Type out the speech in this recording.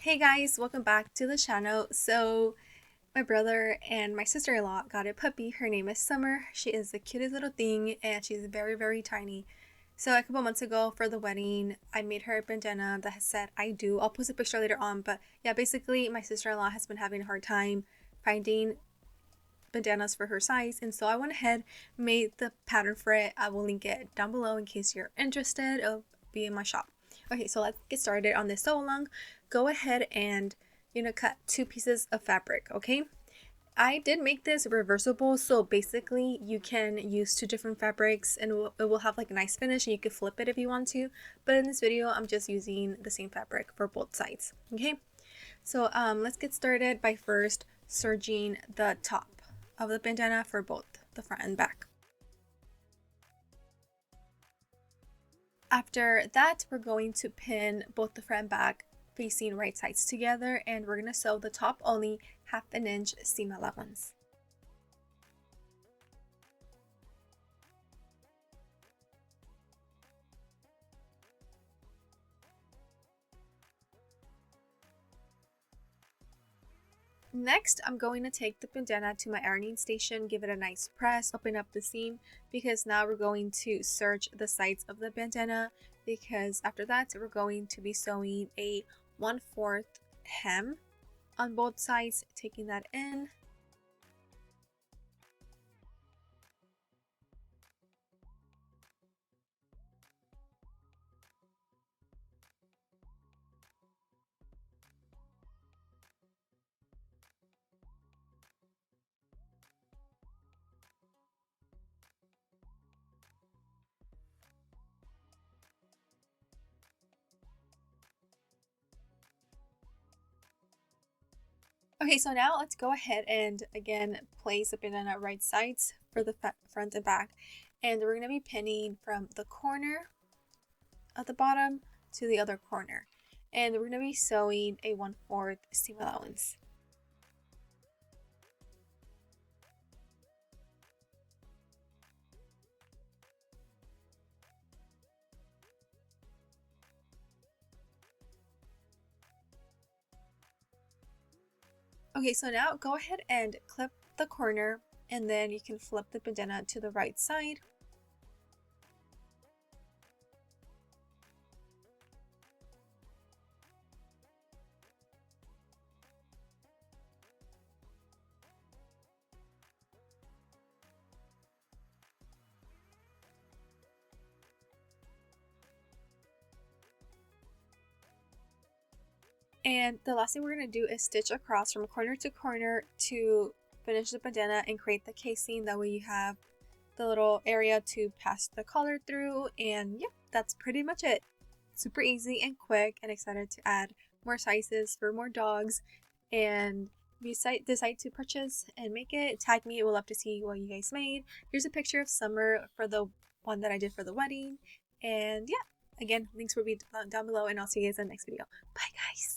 Hey guys, welcome back to the channel. So my brother and my sister-in-law got a puppy. Her name is Summer. She is the cutest little thing and she's very tiny. So a couple months ago for the wedding, I made her a bandana that has said I do. I'll post a picture later on, but yeah, basically my sister-in-law has been having a hard time finding bandanas for her size, and so I went ahead, made the pattern for it. I will link it down below in case you're interested. It'll be in my shop. Okay, so let's get started on this sew along. Go ahead and cut two pieces of fabric. Okay, I did make this reversible, so basically you can use two different fabrics and it will have like a nice finish, and you can flip it if you want to, but in this video I'm just using the same fabric for both sides. Okay, so let's get started by first serging the top of the bandana for both the front and back. After that, we're going to pin both the front and back facing right sides together, and we're going to sew the top only 1/2 inch seam allowance. Next, I'm going to take the bandana to my ironing station, give it a nice press, open up the seam, because now we're going to serge the sides of the bandana, because after that we're going to be sewing a 1/4 hem on both sides, taking that in. Okay, so now let's go ahead and again place the bandana right sides for the front and back, and we're going to be pinning from the corner at the bottom to the other corner, and we're going to be sewing a 1/4 seam allowance. Okay, so now go ahead and clip the corner, and then you can flip the bandana to the right side. And the last thing we're going to do is stitch across from corner to corner to finish the bandana and create the casing. That way you have the little area to pass the collar through, and yep, that's pretty much it. Super easy and quick, and excited to add more sizes for more dogs. And if you decide to purchase and make it, tag me. We'll love to see what you guys made. Here's a picture of Summer for the one that I did for the wedding. And yeah, again, links will be down below, and I'll see you guys in the next video. Bye guys.